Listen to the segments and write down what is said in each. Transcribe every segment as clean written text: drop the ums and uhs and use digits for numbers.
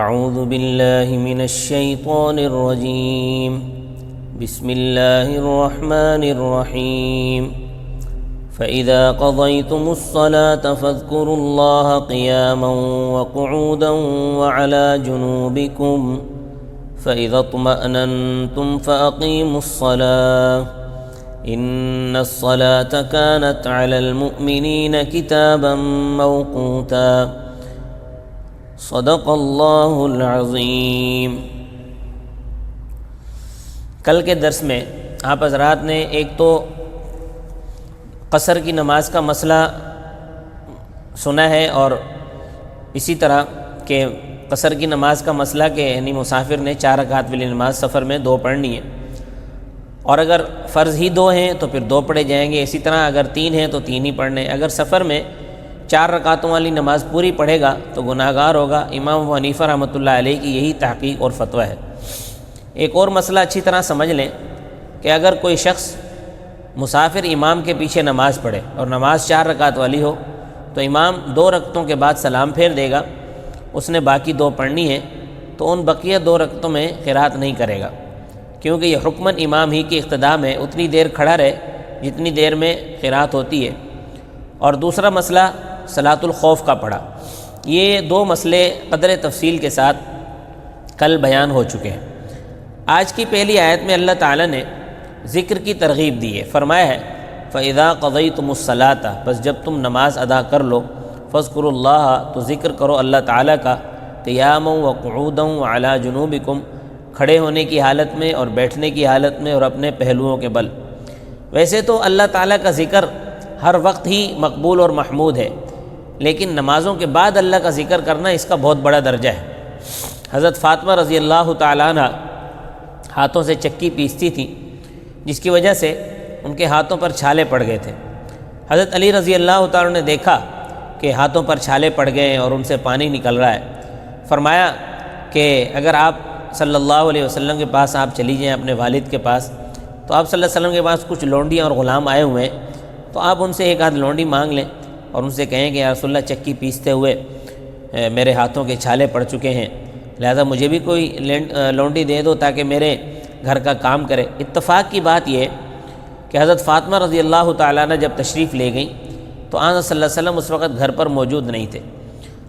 اعوذ باللہ من الشیطان الرجیم بسم اللہ الرحمن الرحیم فإذا قضيتم الصلاة فاذكروا الله قياما وقعودا وعلى جنوبكم فإذا اطمأننتم فأقيموا الصلاة إن الصلاة كانت على المؤمنين كتابا موقوتا صدق اللہ العظیم۔ کل کے درس میں آپ حضرات نے ایک تو قصر کی نماز کا مسئلہ سنا ہے، اور اسی طرح کہ قصر کی نماز کا مسئلہ کہ یعنی مسافر نے 4 رکعت والی نماز سفر میں 2 پڑھنی ہے، اور اگر فرض ہی 2 ہیں تو پھر 2 پڑھے جائیں گے، اسی طرح اگر 3 ہیں تو 3 ہی پڑھنے۔ اگر سفر میں 4 رکعتوں والی نماز پوری پڑھے گا تو گناہ گار ہوگا۔ امام ابو حنیفہ رحمۃ اللہ علیہ کی یہی تحقیق اور فتویٰ ہے۔ ایک اور مسئلہ اچھی طرح سمجھ لیں کہ اگر کوئی شخص مسافر امام کے پیچھے نماز پڑھے اور نماز 4 رکعت والی ہو تو امام 2 رکعتوں کے بعد سلام پھیر دے گا، اس نے باقی 2 پڑھنی ہے، تو ان بقیہ 2 رکعتوں میں قرات نہیں کرے گا، کیونکہ یہ حکماً امام ہی کی اقتداء میں اتنی دیر کھڑا رہے جتنی دیر میں قرات ہوتی ہے۔ اور دوسرا مسئلہ صلاۃ الخوف کا پڑھا۔ یہ 2 مسئلے قدر تفصیل کے ساتھ کل بیان ہو چکے ہیں۔ آج کی پہلی آیت میں اللہ تعالیٰ نے ذکر کی ترغیب دی ہے، فرمایا ہے فَإِذَا قَضَيْتُمُ الصَّلَاةَ، بس جب تم نماز ادا کر لو، فَاذْكُرُوا اللَّهَ، تو ذکر کرو اللہ تعالیٰ کا، قِيَامًا وَقُعُودًا وَعَلَىٰ جُنُوبِكُمْ، کھڑے ہونے کی حالت میں اور بیٹھنے کی حالت میں اور اپنے پہلوؤں کے بل۔ ویسے تو اللہ تعالیٰ کا ذکر ہر وقت ہی مقبول اور محمود ہے، لیکن نمازوں کے بعد اللہ کا ذکر کرنا اس کا بہت بڑا درجہ ہے۔ حضرت فاطمہ رضی اللہ تعالیٰ عنہ ہاتھوں سے چکی پیستی تھی، جس کی وجہ سے ان کے ہاتھوں پر چھالے پڑ گئے تھے۔ حضرت علی رضی اللہ تعالیٰ نے دیکھا کہ ہاتھوں پر چھالے پڑ گئے اور ان سے پانی نکل رہا ہے، فرمایا کہ اگر آپ صلی اللہ علیہ وسلم کے پاس آپ چلی جائیں اپنے والد کے پاس، تو آپ صلی اللہ علیہ وسلم کے پاس کچھ لونڈیاں اور غلام آئے ہوئے ہیں، تو آپ ان سے ایک آدھ لونڈی مانگ لیں اور ان سے کہیں کہ یا رسول اللہ چکی پیستے ہوئے میرے ہاتھوں کے چھالے پڑ چکے ہیں، لہذا مجھے بھی کوئی لونڈی دے دو تاکہ میرے گھر کا کام کرے۔ اتفاق کی بات یہ ہے کہ حضرت فاطمہ رضی اللہ تعالیٰ عنہ جب تشریف لے گئیں تو آن صلی اللہ علیہ وسلم اس وقت گھر پر موجود نہیں تھے۔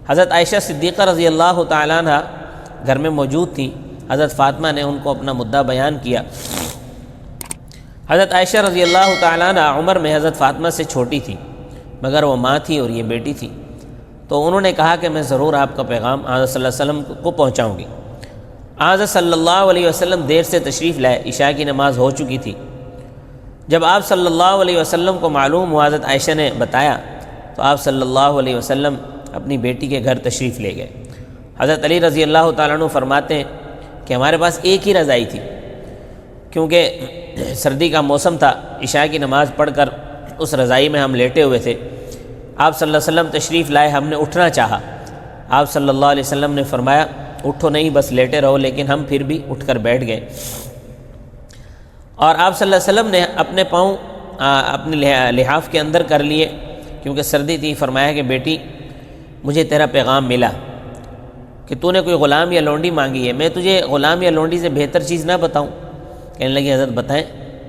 حضرت عائشہ صدیقہ رضی اللہ تعالیٰ عنہ گھر میں موجود تھیں۔ حضرت فاطمہ نے ان کو اپنا مدعا بیان کیا۔ حضرت عائشہ رضی اللہ تعالیٰ عنہ عمر میں حضرت فاطمہ سے چھوٹی تھی، مگر وہ ماں تھی اور یہ بیٹی تھی، تو انہوں نے کہا کہ میں ضرور آپ کا پیغام حضرت صلی اللہ علیہ وسلم کو پہنچاؤں گی۔ حضرت صلی اللہ علیہ وسلم دیر سے تشریف لائے، عشاء کی نماز ہو چکی تھی۔ جب آپ صلی اللہ علیہ وسلم کو معلوم ہوا، حضرت عائشہ نے بتایا، تو آپ صلی اللہ علیہ وسلم اپنی بیٹی کے گھر تشریف لے گئے۔ حضرت علی رضی اللہ تعالیٰ عنہ فرماتے ہیں کہ ہمارے پاس ایک ہی رضائی تھی، کیونکہ سردی کا موسم تھا، عشاء کی نماز پڑھ کر اس رضائی میں ہم لیٹے ہوئے تھے۔ آپ صلی اللہ علیہ وسلم تشریف لائے، ہم نے اٹھنا چاہا، آپ صلی اللہ علیہ وسلم نے فرمایا اٹھو نہیں، بس لیٹے رہو، لیکن ہم پھر بھی اٹھ کر بیٹھ گئے، اور آپ صلی اللہ علیہ وسلم نے اپنے پاؤں اپنے لحاف کے اندر کر لیے کیونکہ سردی تھی۔ فرمایا کہ بیٹی مجھے تیرا پیغام ملا کہ تو نے کوئی غلام یا لونڈی مانگی ہے، میں تجھے غلام یا لونڈی سے بہتر چیز نہ بتاؤں؟ کہنے لگی حضرت بتائیں۔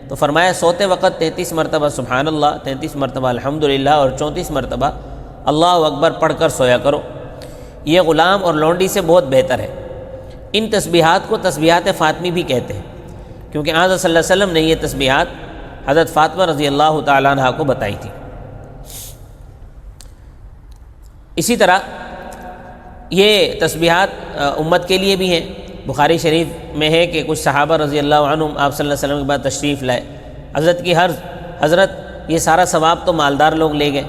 تو فرمایا سوتے وقت 33 مرتبہ سبحان اللہ، 33 مرتبہ الحمدللہ اور 34 مرتبہ اللہ اکبر پڑھ کر سویا کرو، یہ غلام اور لونڈی سے بہت بہتر ہے۔ ان تسبیحات کو تسبیحات فاطمی بھی کہتے ہیں، کیونکہ حضرت صلی اللہ علیہ وسلم نے یہ تسبیحات حضرت فاطمہ رضی اللہ تعالیٰ عنہ کو بتائی تھی۔ اسی طرح یہ تسبیحات امت کے لیے بھی ہیں۔ بخاری شریف میں ہے کہ کچھ صحابہ رضی اللہ عنہم آپ صلی اللہ علیہ وسلم کے بعد تشریف لائے، حضرت کی حضرت یہ سارا ثواب تو مالدار لوگ لے گئے،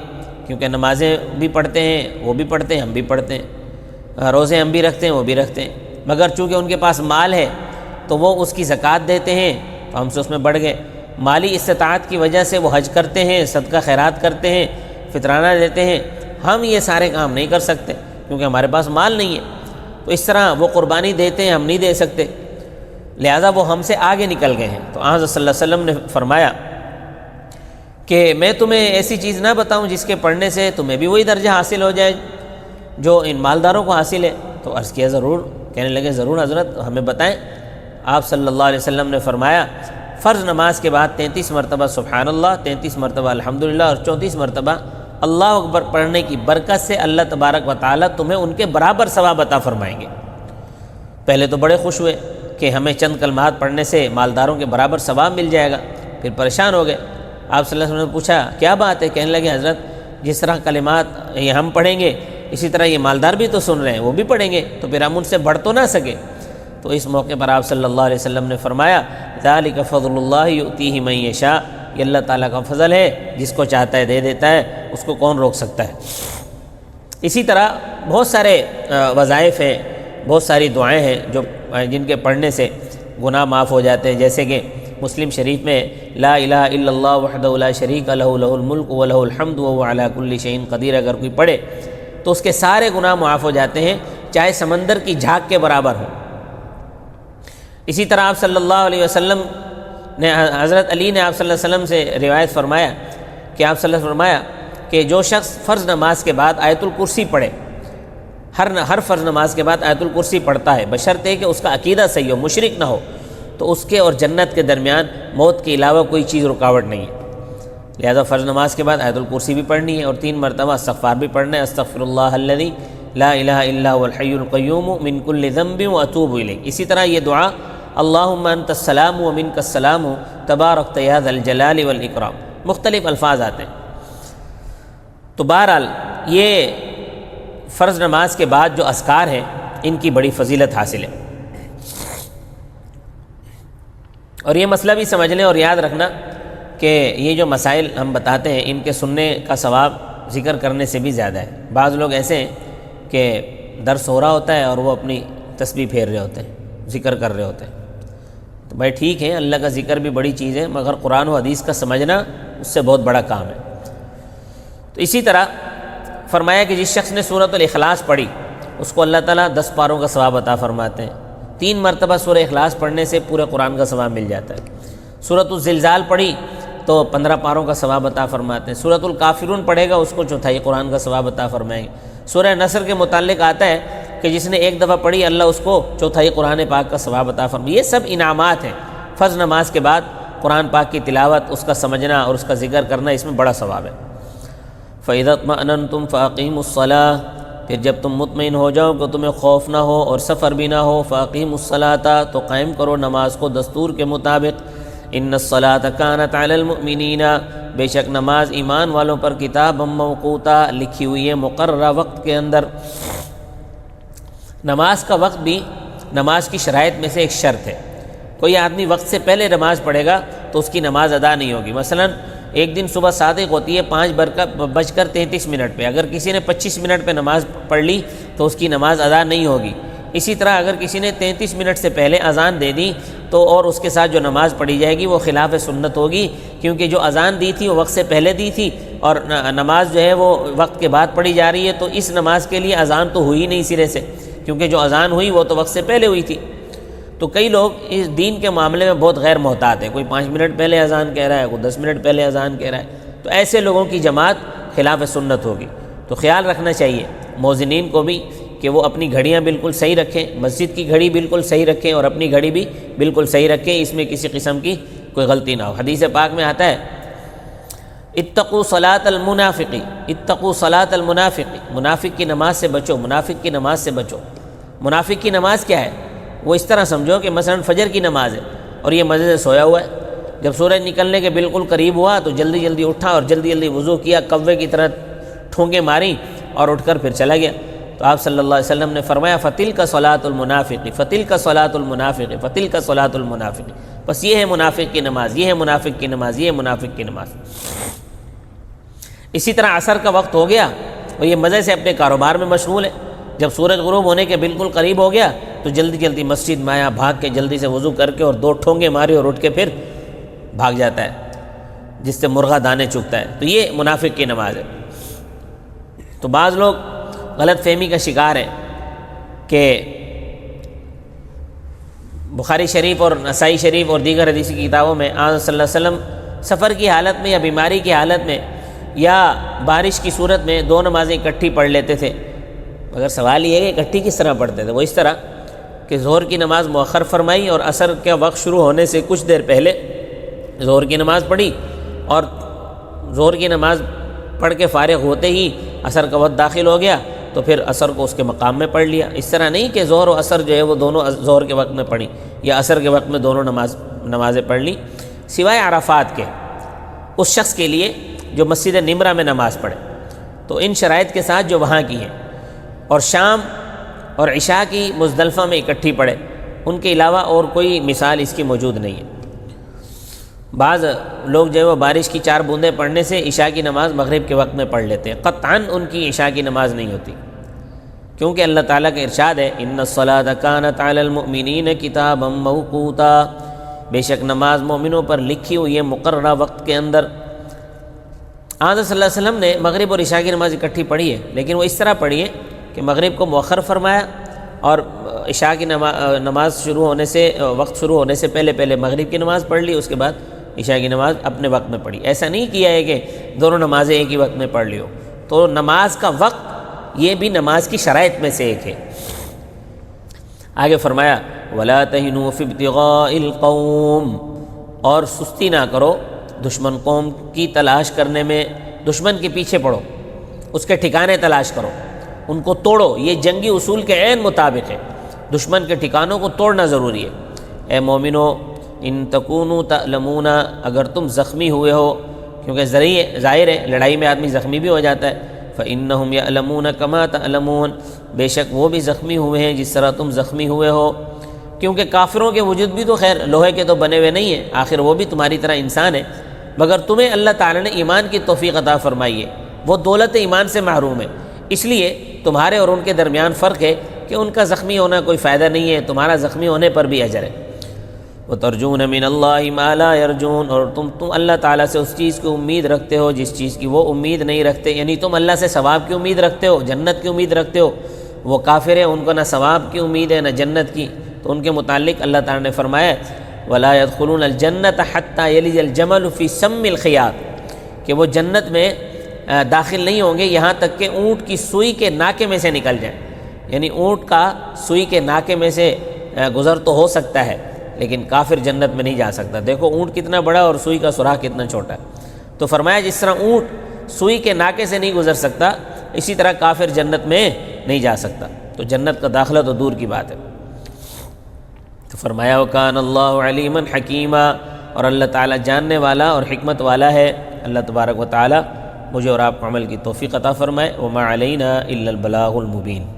کیونکہ نمازیں بھی پڑھتے ہیں، وہ بھی پڑھتے ہیں، ہم بھی پڑھتے ہیں، روزے ہم بھی رکھتے ہیں، وہ بھی رکھتے ہیں، مگر چونکہ ان کے پاس مال ہے تو وہ اس کی زکوٰۃ دیتے ہیں، تو ہم سے اس میں بڑھ گئے۔ مالی استطاعت کی وجہ سے وہ حج کرتے ہیں، صدقہ خیرات کرتے ہیں، فطرانہ دیتے ہیں، ہم یہ سارے کام نہیں کر سکتے کیونکہ ہمارے پاس مال نہیں ہے، تو اس طرح وہ قربانی دیتے ہیں، ہم نہیں دے سکتے، لہذا وہ ہم سے آگے نکل گئے ہیں۔ تو حضرت صلی اللہ علیہ وسلم نے فرمایا کہ میں تمہیں ایسی چیز نہ بتاؤں جس کے پڑھنے سے تمہیں بھی وہی درجہ حاصل ہو جائے جو ان مالداروں کو حاصل ہے؟ تو تو عرض کیا ضرور، کہنے لگے ضرور حضرت ہمیں بتائیں۔ آپ صلی اللہ علیہ وسلم نے فرمایا فرض نماز کے بعد 33 مرتبہ سبحان اللہ، 33 مرتبہ الحمدللہ اور 34 مرتبہ اللہ اکبر پڑھنے کی برکت سے اللہ تبارک و تعالیٰ تمہیں ان کے برابر ثواب عطا فرمائیں گے۔ پہلے تو بڑے خوش ہوئے کہ ہمیں چند کلمات پڑھنے سے مالداروں کے برابر ثواب مل جائے گا، پھر پریشان ہو گئے۔ آپ صلی اللہ علیہ وسلم نے پوچھا کیا بات ہے؟ کہنے لگے حضرت جس طرح کلمات یہ ہم پڑھیں گے اسی طرح یہ مالدار بھی تو سن رہے ہیں، وہ بھی پڑھیں گے، تو پھر ہم ان سے بڑھ تو نہ سکے۔ تو اس موقع پر آپ صلی اللہ علیہ وسلم نے فرمایا ذالک فضل اللہ یؤتیہ من یشاء، یہ اللہ تعالیٰ کا فضل ہے، جس کو چاہتا ہے دے دیتا ہے، اس کو کون روک سکتا ہے۔ اسی طرح بہت سارے وظائف ہیں، بہت ساری دعائیں ہیں جن کے پڑھنے سے گناہ معاف ہو جاتے ہیں، جیسے کہ مسلم شریف میں لا الہ الا اللہ وحدہ لا شریک لہ لہ الملک ولہ الحمد وہو علی کل شیء قدیر اگر کوئی پڑھے تو اس کے سارے گناہ معاف ہو جاتے ہیں، چاہے سمندر کی جھاگ کے برابر ہو۔ اسی طرح آپ صلی اللہ علیہ وسلم نے حضرت علی نے آپ صلی اللہ علیہ وسلم سے روایت فرمایا کہ آپ صلی اللہ علیہ وسلم فرمایا کہ جو شخص فرض نماز کے بعد آیت الکرسی پڑھے، ہر فرض نماز کے بعد آیت الکرسی پڑھتا ہے، بشرطے کہ اس کا عقیدہ صحیح ہو، مشرک نہ ہو، تو اس کے اور جنت کے درمیان موت کے علاوہ کوئی چیز رکاوٹ نہیں ہے۔ لہذا فرض نماز کے بعد آیت الکرسی بھی پڑھنی ہے اور 3 مرتبہ استغفار بھی پڑھنا ہے، استغفر اللہ الذی لا الہ الا هو الحی القیوم من کل ذنب واتوب الیہ۔ اسی طرح یہ دعا اللہم انت السلام ومنک السلام تبارکت یا ذا الجلال والاکرام، مختلف الفاظ آتے ہیں۔ تو بہرحال یہ فرض نماز کے بعد جو اذکار ہیں ان کی بڑی فضیلت حاصل ہے، اور یہ مسئلہ بھی سمجھ لیں اور یاد رکھنا کہ یہ جو مسائل ہم بتاتے ہیں ان کے سننے کا ثواب ذکر کرنے سے بھی زیادہ ہے۔ بعض لوگ ایسے ہیں کہ درس ہو رہا ہوتا ہے اور وہ اپنی تسبیح پھیر رہے ہوتے ہیں، ذکر کر رہے ہوتے ہیں، تو بھائی ٹھیک ہے، اللہ کا ذکر بھی بڑی چیز ہے، مگر قرآن و حدیث کا سمجھنا اس سے بہت بڑا کام ہے۔ تو اسی طرح فرمایا کہ جس شخص نے سورۃ الاخلاص پڑھی اس کو اللہ تعالیٰ 10 پاروں کا ثواب عطا فرماتے ہیں۔ 3 مرتبہ سورہ اخلاص پڑھنے سے پورے قرآن کا ثواب مل جاتا ہے۔ سورۃ الزلزال پڑھی تو 15 پاروں کا ثواب عطا فرماتے ہیں۔ سورۃ الکافرون پڑھے گا اس کو 1/4 قرآن کا ثواب عطا فرمائیں گے۔ سورہ نصر کے متعلق آتا ہے کہ جس نے 1 دفعہ پڑھی اللہ اس کو 1/4 قرآن پاک کا ثواب عطا فرمائے۔ یہ سب انعامات ہیں۔ فرض نماز کے بعد قرآن پاک کی تلاوت، اس کا سمجھنا اور اس کا ذکر کرنا، اس میں بڑا ثواب ہے۔ فَإِذَا اطْمَأْنَنْتُمْ فَأَقِيمُوا الصَّلَاةَ، پھر جب تم مطمئن ہو جاؤ کہ تمہیں خوف نہ ہو اور سفر بھی نہ ہو، فَأَقِيمُوا الصَّلَاةَ، تو قائم کرو نماز کو دستور کے مطابق۔ إِنَّ الصَّلَاةَ كَانَتْ عَلَى الْمُؤْمِنِينَ، بے شک نماز ایمان والوں پر کتاب موقوتا، لکھی ہوئی ہے مقررہ وقت کے اندر۔ نماز کا وقت بھی نماز کی شرائط میں سے ایک شرط ہے۔ کوئی آدمی وقت سے پہلے نماز پڑھے گا تو اس کی نماز ادا نہیں ہوگی۔ مثلاً ایک دن صبح صادق ہوتی ہے 5:33 پہ، اگر کسی نے 25 منٹ پہ نماز پڑھ لی تو اس کی نماز ادا نہیں ہوگی۔ اسی طرح اگر کسی نے 33 منٹ سے پہلے اذان دے دی تو اور اس کے ساتھ جو نماز پڑھی جائے گی وہ خلاف سنت ہوگی، کیونکہ جو اذان دی تھی وہ وقت سے پہلے دی تھی اور نماز جو ہے وہ وقت کے بعد پڑھی جا رہی ہے، تو اس نماز کے لیے اذان تو ہوئی نہیں سرے سے، کیونکہ جو اذان ہوئی وہ تو وقت سے پہلے ہوئی تھی۔ تو کئی لوگ اس دین کے معاملے میں بہت غیر محتاط ہیں، کوئی 5 منٹ پہلے اذان کہہ رہا ہے، کوئی 10 منٹ پہلے اذان کہہ رہا ہے، تو ایسے لوگوں کی جماعت خلاف سنت ہوگی۔ تو خیال رکھنا چاہیے مؤذنین کو بھی کہ وہ اپنی گھڑیاں بالکل صحیح رکھیں، مسجد کی گھڑی بالکل صحیح رکھیں اور اپنی گھڑی بھی بالکل صحیح رکھیں، اس میں کسی قسم کی کوئی غلطی نہ ہو۔ حدیث پاک میں آتا ہے اتقوا صلاۃ المنافق، اتقوا صلاۃ المنافق، منافق کی نماز سے بچو، منافق کی نماز سے بچو۔ منافق کی نماز کیا ہے؟ وہ اس طرح سمجھو کہ مثلا فجر کی نماز ہے اور یہ مزے سے سویا ہوا ہے، جب سورج نکلنے کے بالکل قریب ہوا تو جلدی جلدی اٹھا اور جلدی جلدی وضو کیا، کوے کی طرح ٹھونکیں ماری اور اٹھ کر پھر چلا گیا۔ تو آپ صلی اللہ علیہ وسلم نے فرمایا فَتِلْكَ صَلَاةُ الْمُنَافِقِ، فَتِلْكَ صَلَاةُ الْمُنَافِقِ، فَتِلْكَ صَلَاةُ الْمُنَافِقِ، بس یہ ہے منافق کی نماز، یہ ہے منافق کی نماز، یہ ہے منافق کی نماز۔ اسی طرح عصر کا وقت ہو گیا اور یہ مزے سے اپنے کاروبار میں مشغول ہے، جب سورج غروب ہونے کے بالکل قریب ہو گیا تو جلدی جلدی مسجد میں آیا، بھاگ کے جلدی سے وضو کر کے اور 2 ٹھونگے ماری اور اٹھ کے پھر بھاگ جاتا ہے، جس سے مرغا دانے چگتا ہے، تو یہ منافق کی نماز ہے۔ تو بعض لوگ غلط فہمی کا شکار ہیں کہ بخاری شریف اور نسائی شریف اور دیگر حدیثی کتابوں میں آن صلی اللہ علیہ وسلم سفر کی حالت میں یا بیماری کی حالت میں یا بارش کی صورت میں 2 نمازیں اکٹھی پڑھ لیتے تھے، مگر سوال یہ ہے کہ اکٹھی کس طرح پڑھتے تھے؟ وہ اس طرح کہ ظہر کی نماز مؤخر فرمائی اور عصر کا وقت شروع ہونے سے کچھ دیر پہلے ظہر کی نماز پڑھی، اور ظہر کی نماز پڑھ کے فارغ ہوتے ہی عصر کا وقت داخل ہو گیا تو پھر عصر کو اس کے مقام میں پڑھ لیا۔ اس طرح نہیں کہ ظہر و عصر جو ہے وہ دونوں ظہر کے وقت میں پڑھی یا عصر کے وقت میں دونوں نمازیں پڑھ لی، سوائے عرفات کے اس شخص کے لیے جو مسجد نمرہ میں نماز پڑھے، تو ان شرائط کے ساتھ جو وہاں کی ہیں، اور شام اور عشاء کی مزدلفہ میں اکٹھی پڑھے، ان کے علاوہ اور کوئی مثال اس کی موجود نہیں ہے۔ بعض لوگ جو ہے وہ بارش کی 4 بوندیں پڑھنے سے عشاء کی نماز مغرب کے وقت میں پڑھ لیتے ہیں، قطعاً ان کی عشاء کی نماز نہیں ہوتی، کیونکہ اللہ تعالیٰ کا ارشاد ہے ان الصلاۃ کانت علی المؤمنین کتابا موقوتا، بے شک نماز مومنوں پر لکھی ہوئی ہے مقررہ وقت کے اندر۔ آن صلی اللہ علیہ وسلم نے مغرب اور عشاء کی نماز اکٹھی پڑھی ہے، لیکن وہ اس طرح پڑھی ہے کہ مغرب کو مؤخر فرمایا اور عشاء کی نماز شروع ہونے سے وقت شروع ہونے سے پہلے مغرب کی نماز پڑھ لی، اس کے بعد عشاء کی نماز اپنے وقت میں پڑھی۔ ایسا نہیں کیا ہے کہ دونوں نمازیں ایک ہی وقت میں پڑھ لی ہو۔ تو نماز کا وقت یہ بھی نماز کی شرائط میں سے ایک ہے۔ آگے فرمایا وَلَا تَهِنُوا فِي ابْتِغَاءِ الْقَوْمِ، اور سستی نہ کرو دشمن قوم کی تلاش کرنے میں، دشمن کے پیچھے پڑو، اس کے ٹھکانے تلاش کرو، ان کو توڑو۔ یہ جنگی اصول کے عین مطابق ہے، دشمن کے ٹھکانوں کو توڑنا ضروری ہے۔ اے مومنو ان تکونوا تعلمون، اگر تم زخمی ہوئے ہو، کیونکہ ظاہر ہے لڑائی میں آدمی زخمی بھی ہو جاتا ہے، فإنہم یعلمون کما تعلمون، بے شک وہ بھی زخمی ہوئے ہیں جس طرح تم زخمی ہوئے ہو، کیونکہ کافروں کے وجود بھی تو خیر لوہے کے تو بنے ہوئے نہیں ہیں، آخر وہ بھی تمہاری طرح انسان ہے، مگر تمہیں اللہ تعالیٰ نے ایمان کی توفیق عطا فرمائی ہے، وہ دولت ایمان سے محروم ہے، اس لیے تمہارے اور ان کے درمیان فرق ہے کہ ان کا زخمی ہونا کوئی فائدہ نہیں ہے، تمہارا زخمی ہونے پر بھی اجر ہے۔ وَتَرْجُونَ مِنَ اللَّهِ مَا لَا يَرْجُونَ، اور تم اللہ تعالیٰ سے اس چیز کی امید رکھتے ہو جس چیز کی وہ امید نہیں رکھتے، یعنی تم اللہ سے ثواب کی امید رکھتے ہو، جنت کی امید رکھتے ہو، وہ کافر ہیں، ان کو نہ ثواب کی امید ہے نہ جنت کی۔ تو ان کے متعلق اللہ تعالیٰ نے فرمایا وَلَا يَدْخُلُونَ الْجَنَّةَ حَتَّى يَلِجَ الْجَمَلُ فِي سَمِّ الْخِيَاطِ، کہ وہ جنت میں داخل نہیں ہوں گے یہاں تک کہ اونٹ کی سوئی کے ناکے میں سے نکل جائیں، یعنی اونٹ کا سوئی کے ناکے میں سے گزر تو ہو سکتا ہے لیکن کافر جنت میں نہیں جا سکتا۔ دیکھو اونٹ کتنا بڑا اور سوئی کا سوراخ کتنا چھوٹا ہے۔ تو فرمایا جس طرح اونٹ سوئی کے ناکے سے نہیں گزر سکتا، اسی طرح کافر جنت میں نہیں جا سکتا، تو جنت کا داخلہ تو دور کی بات ہے۔ تو فرمایا وَكَانَ اللَّهُ عَلِيمًا حَكِيمًا، اور اللہ تعالیٰ جاننے والا اور حکمت والا ہے۔ اللہ تبارک و تعالیٰ مجھے اور آپ کو عمل کی توفیق عطا فرمائے۔ وَمَا عَلَيْنَا إِلَّا الْبَلَاغُ الْمُبِينُ۔